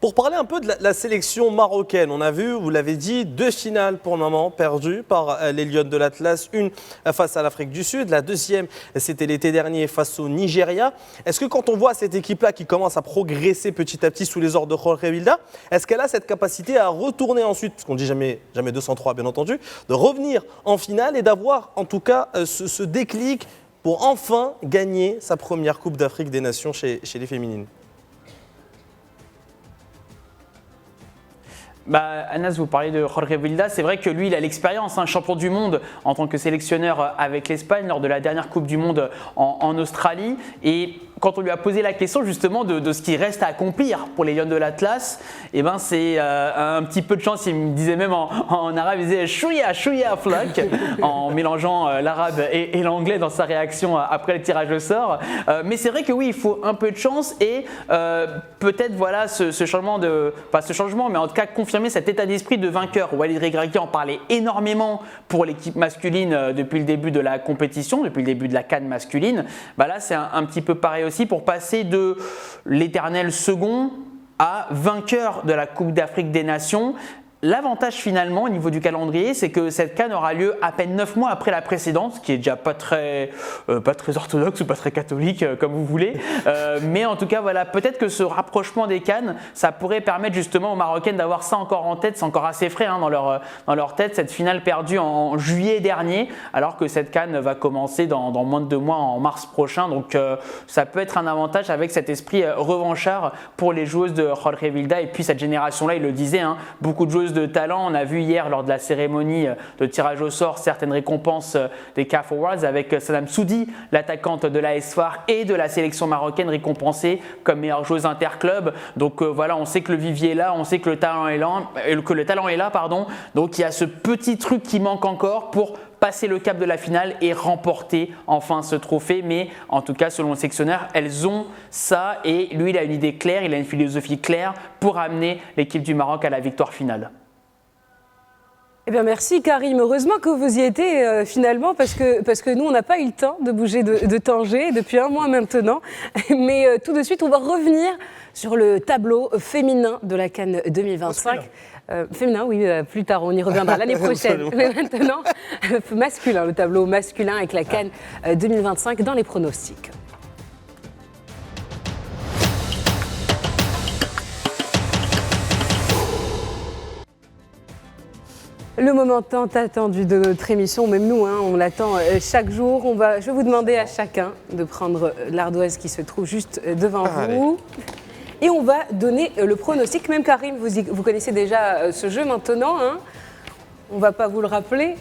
Pour parler un peu de la sélection marocaine, on a vu, vous l'avez dit, 2 finales pour le moment perdues par les Lions de l'Atlas. Une face à l'Afrique du Sud, la deuxième c'était l'été dernier face au Nigeria. Est-ce que quand on voit cette équipe-là qui commence à progresser petit à petit sous les ordres de Jorge Vilda, est-ce qu'elle a cette capacité à retourner ensuite, parce qu'on ne dit jamais 203 bien entendu, de revenir en finale et d'avoir en tout cas ce déclic pour enfin gagner sa première Coupe d'Afrique des Nations chez les féminines? Anas, vous parlez de Jorge Vilda, c'est vrai que lui il a l'expérience, champion du monde en tant que sélectionneur avec l'Espagne lors de la dernière Coupe du Monde en Australie, et quand on lui a posé la question justement de ce qui reste à accomplir pour les Lions de l'Atlas, eh ben c'est un petit peu de chance. Il me disait même en arabe, il disait chouïa flak, en mélangeant l'arabe et l'anglais dans sa réaction après le tirage au sort. Mais c'est vrai que oui, il faut un peu de chance et peut-être voilà ce changement pas ce changement, mais en tout cas confirmer cet état d'esprit de vainqueur. Walid Regragui en parlait énormément pour l'équipe masculine depuis le début de la compétition, depuis le début de la CAN masculine. Bah là, c'est un petit peu pareil aussi pour passer de l'éternel second à vainqueur de la Coupe d'Afrique des Nations. L'avantage finalement au niveau du calendrier, c'est que cette CAN aura lieu à peine 9 mois après la précédente, ce qui est déjà pas très orthodoxe ou pas très catholique comme vous voulez. Mais en tout cas, voilà, peut-être que ce rapprochement des CAN, ça pourrait permettre justement aux Marocaines d'avoir ça encore en tête, c'est encore assez frais dans leur tête, cette finale perdue en juillet dernier, alors que cette CAN va commencer dans moins de 2 mois, en mars prochain. Donc ça peut être un avantage avec cet esprit revanchard pour les joueuses de Jorge Vilda. Et puis cette génération-là, il le disait, beaucoup de joueuses de talent. On a vu hier lors de la cérémonie de tirage au sort certaines récompenses des CAF Awards avec Sadam Soudi, l'attaquante de l'AS FAR et de la sélection marocaine récompensée comme meilleure joueuse interclub. Donc voilà, on sait que le vivier est là, on sait que le talent est là, Donc il y a ce petit truc qui manque encore pour passer le cap de la finale et remporter enfin ce trophée. Mais en tout cas, selon le sectionnaire, elles ont ça et lui, il a une idée claire, il a une philosophie claire pour amener l'équipe du Maroc à la victoire finale. Eh bien, merci Karim. Heureusement que vous y étiez finalement parce que nous, on n'a pas eu le temps de bouger de Tanger depuis 1 mois maintenant. Mais tout de suite, on va revenir sur le tableau féminin de la CAN 2025. Féminin, oui, plus tard, on y reviendra l'année prochaine. Mais maintenant, masculin, le tableau masculin avec la CAN 2025 dans les pronostics. Le moment tant attendu de notre émission, même nous, on l'attend chaque jour. Je vais vous demander à chacun de prendre l'ardoise qui se trouve juste devant vous. Et on va donner le pronostic. Même Karim, vous connaissez déjà ce jeu maintenant. On ne va pas vous le rappeler.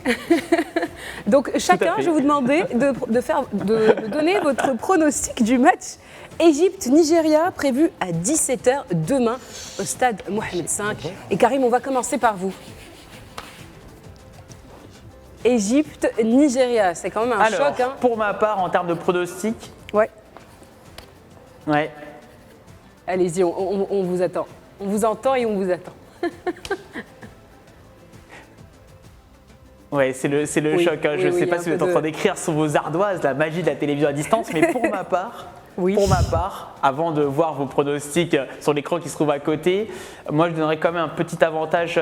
Donc chacun, je vais vous demander de donner votre pronostic du match Égypte-Nigeria prévu à 17h demain au stade Mohamed V. Et Karim, on va commencer par vous. Égypte-Nigeria, c'est quand même un choc. Pour ma part, en termes de pronostic. Ouais. Allez-y, on vous attend. On vous entend et on vous attend. Ouais, c'est le choc. Je ne sais pas si vous êtes en train d'écrire sur vos ardoises la magie de la télévision à distance, mais pour ma part, avant de voir vos pronostics sur l'écran qui se trouve à côté, moi je donnerais quand même un petit avantage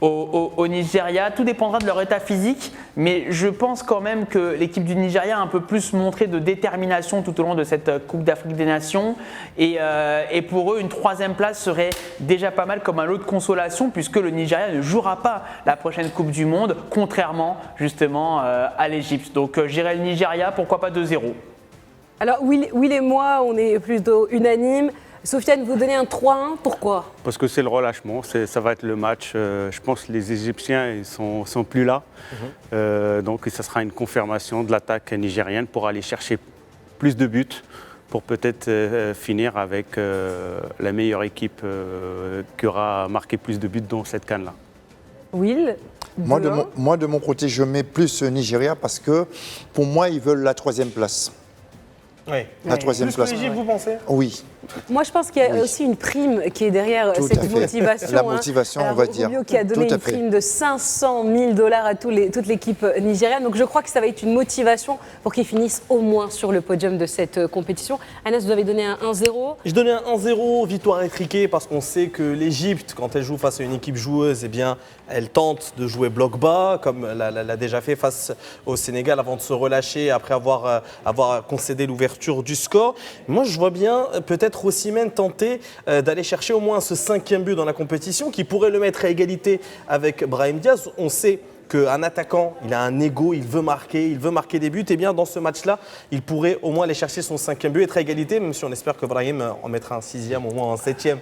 au Nigeria. Tout dépendra de leur état physique, mais je pense quand même que l'équipe du Nigeria a un peu plus montré de détermination tout au long de cette Coupe d'Afrique des Nations. Et pour eux, une 3e place serait déjà pas mal comme un lot de consolation, puisque le Nigeria ne jouera pas la prochaine Coupe du Monde, contrairement justement à l'Égypte. Donc j'irai le Nigeria, pourquoi pas 2-0. Alors Will et moi, on est plutôt unanimes. Sofiane, vous donnez un 3-1, pourquoi ? Parce que c'est le relâchement, ça va être le match. Je pense que les Égyptiens ils sont plus là. Donc ça sera une confirmation de l'attaque nigérienne pour aller chercher plus de buts, pour peut-être finir avec la meilleure équipe qui aura marqué plus de buts dans cette CAN-là. Will ? Moi, de mon côté, je mets plus Nigeria parce que pour moi, ils veulent la 3e place. Oui. La 3e place. Plus que l'Égypte, vous pensez ? Oui. Moi, je pense qu'il y a aussi une prime qui est derrière cette motivation. La motivation, on va dire. Rubio qui a donné une prime de $500 000 à toute l'équipe nigériane. Donc, je crois que ça va être une motivation pour qu'ils finissent au moins sur le podium de cette compétition. Anas, vous avez donné un 1-0. Je donnais un 1-0, victoire étriquée, parce qu'on sait que l'Égypte, quand elle joue face à une équipe joueuse, eh bien, elle tente de jouer bloc bas, comme l'a déjà fait face au Sénégal avant de se relâcher après avoir concédé l'ouverture du score. Moi, je vois bien peut-être Osimhen tenter d'aller chercher au moins ce 5e but dans la compétition qui pourrait le mettre à égalité avec Brahim Diaz. On sait qu'un attaquant, il a un ego, il veut marquer des buts. Et bien dans ce match-là, il pourrait au moins aller chercher son 5e but, être à égalité, même si on espère que Brahim en mettra un 6e, au moins un 7e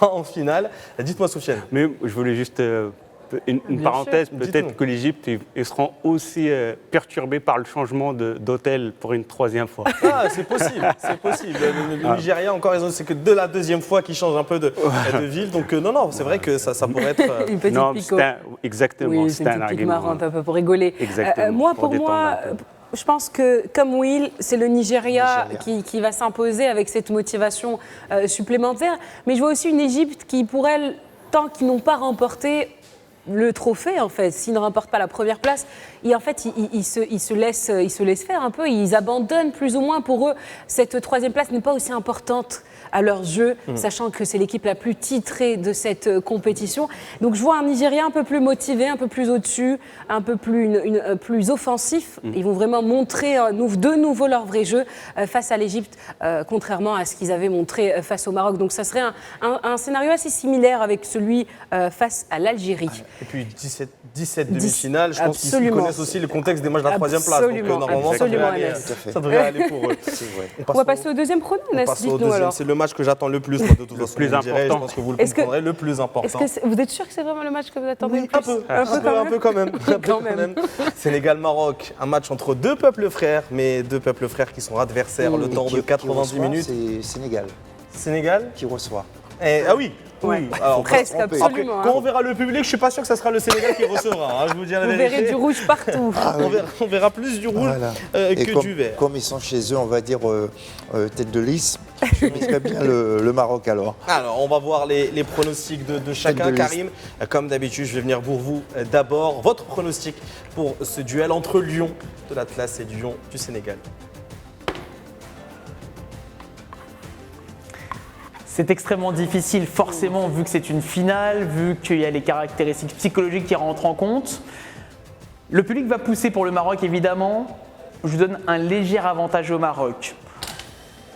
en finale. Dites-moi, Soufiane. Mais je voulais juste une parenthèse, sûr. peut-être Dites-nous. que l'Égypte, ils seront aussi perturbés par le changement d'hôtel pour une troisième fois. Ah, c'est possible, c'est possible. Le Nigeria, encore, c'est que de la deuxième fois qu'ils changent un peu de ville. Donc, non, c'est vrai que ça pourrait être. Une petite Non, pico. exactement, Oui, c'est c'est un une petite pique argument. marrante un peu pour rigoler. Exactement, Pour détendre moi, un peu. je pense que, comme Will, c'est le Nigeria qui va s'imposer avec cette motivation supplémentaire. Mais je vois aussi une Égypte qui, pour elle, tant qu'ils n'ont pas remporté le trophée, en fait, s'ils ne remportent pas la première place, ils se laissent faire un peu. Ils abandonnent plus ou moins. Pour eux, cette troisième place n'est pas aussi importante à leur jeu, sachant que c'est l'équipe la plus titrée de cette compétition. Donc je vois un Nigeria un peu plus motivé, un peu plus au-dessus, un peu plus offensif. Ils vont vraiment montrer de nouveau leur vrai jeu face à l'Égypte, contrairement à ce qu'ils avaient montré face au Maroc. Donc ça serait un scénario assez similaire avec celui face à l'Algérie. Et puis 17 demi-finales, je pense qu'ils connaissent aussi le contexte des matchs de la troisième place. Absolument, donc normalement, ça devrait aller pour eux. On va passer au deuxième prono, Nes, dites-nous alors. C'est le match que j'attends le plus, moi, de toute façon. plus je dirais, important. Je pense que vous le comprendrez, le plus important. Vous êtes sûr que c'est vraiment le match que vous attendez le plus? Un peu quand même. Sénégal-Maroc, un match entre deux peuples frères, mais deux peuples frères qui sont adversaires le temps de 90 minutes. C'est Sénégal Sénégal qui reçoit. Ah oui. Oui, alors, presque, après, absolument. quand on verra le public, je suis pas sûr que ça sera le Sénégal qui recevra. Je vous dis la Vous vérité. verrez du rouge partout. On verra plus du rouge que du vert. Comme ils sont chez eux, on va dire tête de lisse, je mettrais bien le Maroc alors. Alors, on va voir les pronostics de chacun. Karim, comme d'habitude, je vais venir pour vous d'abord. Votre pronostic pour ce duel entre Lyon de l'Atlas et Lyon du Sénégal. C'est extrêmement difficile, forcément, vu que c'est une finale, vu qu'il y a les caractéristiques psychologiques qui rentrent en compte. Le public va pousser pour le Maroc, évidemment. Je donne un léger avantage au Maroc.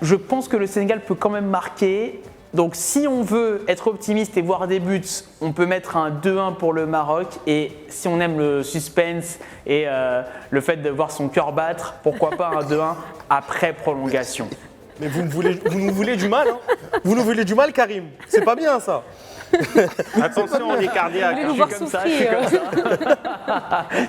Je pense que le Sénégal peut quand même marquer. Donc, si on veut être optimiste et voir des buts, on peut mettre un 2-1 pour le Maroc. Et si on aime le suspense et le fait de voir son cœur battre, pourquoi pas un 2-1 après prolongation. Mais vous nous voulez du mal, hein. Vous nous voulez du mal, Karim. C'est pas bien, ça. Attention, on est cardiaque. Vous voulez nous voir souffrir.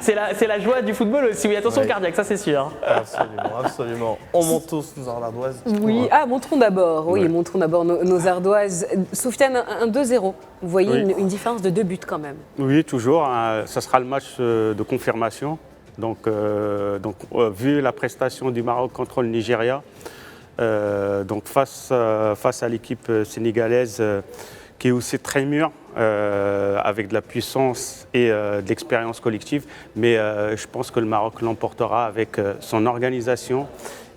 C'est la joie du football aussi. Oui, attention cardiaque, ça c'est sûr. Absolument. On monte tous nos ardoises. Oui, montrons d'abord. Oui, montrons d'abord nos ardoises. Soufiane, un 2-0. Vous voyez une différence de 2 buts quand même. Oui, toujours. Ça sera le match de confirmation. Donc, vu la prestation du Maroc contre le Nigeria, donc face à l'équipe sénégalaise qui est aussi très mûre, avec de la puissance et de l'expérience collective, mais je pense que le Maroc l'emportera avec son organisation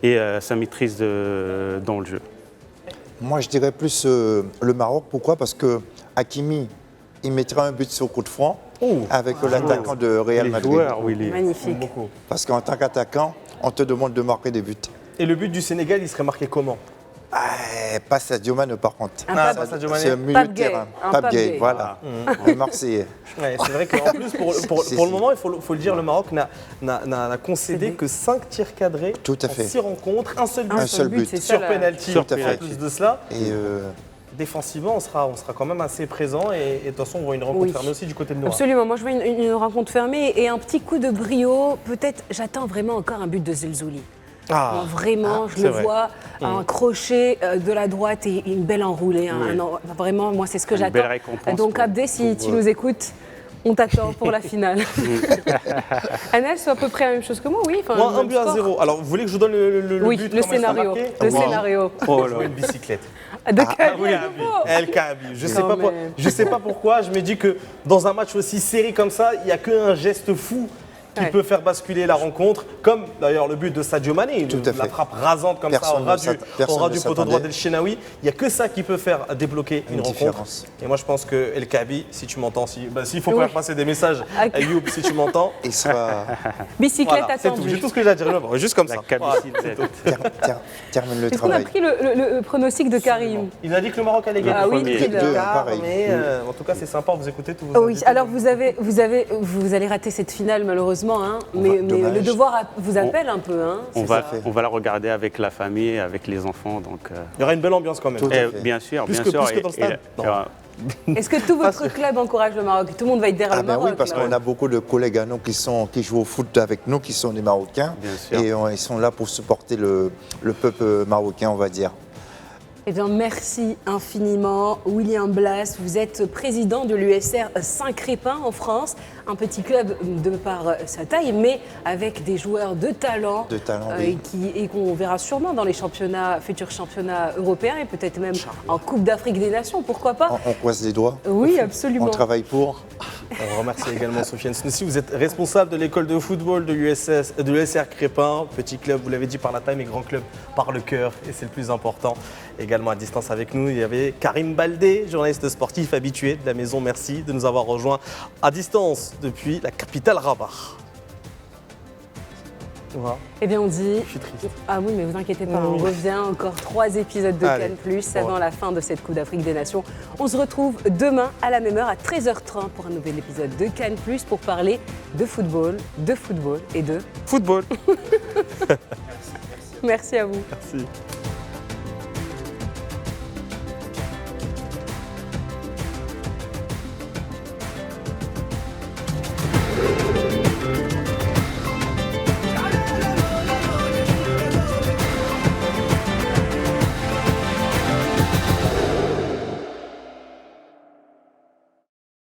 et sa maîtrise dans le jeu. Moi, je dirais plus le Maroc. Pourquoi? Parce que Hakimi, il mettra un but sur coup de franc avec l'attaquant de Real Madrid. Joueurs, Magnifique. Parce qu'en tant qu'attaquant, on te demande de marquer des buts. Et le but du Sénégal, il serait marqué comment? Pas Sadio Mané par contre. Pas Sadio Mané. C'est un milieu de terrain. Pape Gueye, voilà. Le Marseillais. Ouais, c'est vrai qu'en plus, pour le moment, il faut le dire, le Maroc n'a concédé que 5 tirs cadrés en 6 rencontres, un seul but sur penalty. En plus de cela. Et défensivement, on sera quand même assez présent et de toute façon, on voit une rencontre fermée aussi du côté de Noah. Absolument, moi je vois une rencontre fermée et un petit coup de brio. Peut-être, j'attends vraiment encore un but de Zelzouli. Vraiment, je le vois, un crochet de la droite et une belle enroulée. Vraiment, moi, c'est ce que j'attends. Donc, Abdé, si tu nous écoutes, on t'attend pour la finale. Anas, c'est à peu près la même chose que moi, oui. Moi, 1-0. Alors, vous voulez que je vous donne le but? Le scénario. Le scénario. Une bicyclette. De El Kaabi. Je sais pas pourquoi, je me dis que dans un match aussi serré comme ça, il n'y a qu'un geste fou qui peut faire basculer la rencontre, comme d'ailleurs le but de Sadio Mané, la frappe rasante comme ça, au ras du poteau droit d'El Shenaoui. Il n'y a que ça qui peut faire débloquer une rencontre. Et moi je pense que El Kaabi, si tu m'entends, s'il faut faire passer des messages à Youb, si tu m'entends, il sera... Bicyclette c'est tout, j'ai tout ce que j'ai à dire, juste comme ça. Termine le Est-ce qu'on a pris le pronostic de Karim? Il a dit que le Maroc allait gagner. Ah oui, mais en tout cas c'est sympa, vous écoutez tous vos Oui, alors vous allez rater cette finale malheureusement. Mais le devoir vous appelle un peu. On va la regarder avec la famille, avec les enfants. Donc, il y aura une belle ambiance quand même. Bien sûr, plus que dans le stade. Est-ce que tout votre club encourage le Maroc? Tout le monde va être derrière le Maroc. Oui, parce qu'on a beaucoup de collègues à nous qui jouent au foot avec nous, qui sont des Marocains. Et ils sont là pour supporter le peuple marocain, on va dire. Eh bien, merci infiniment, William Blas. Vous êtes président de l'USR Saint-Crépin en France, un petit club de par sa taille, mais avec des joueurs de talent, oui. et qu'on verra sûrement dans les futurs championnats européens et peut-être même en Coupe d'Afrique des Nations, pourquoi pas. On croise les doigts. Oui, absolument. On travaille pour. On remercie également Sofiane Snoussi. Vous êtes responsable de l'école de football de l'USR Crépin. Petit club, vous l'avez dit, par la taille, mais grand club par le cœur. Et c'est le plus important. Également à distance avec nous, il y avait Karim Baldé, journaliste sportif habitué de la maison. Merci de nous avoir rejoints à distance depuis la capitale Rabat. Voilà. Eh bien, on dit. Je suis triste. Ah oui, mais vous inquiétez pas, on revient encore 3 épisodes de Cannes Plus avant la fin de cette Coupe d'Afrique des Nations. On se retrouve demain à la même heure, à 13h30 pour un nouvel épisode de Cannes Plus pour parler de football et de football. Merci à vous. Merci.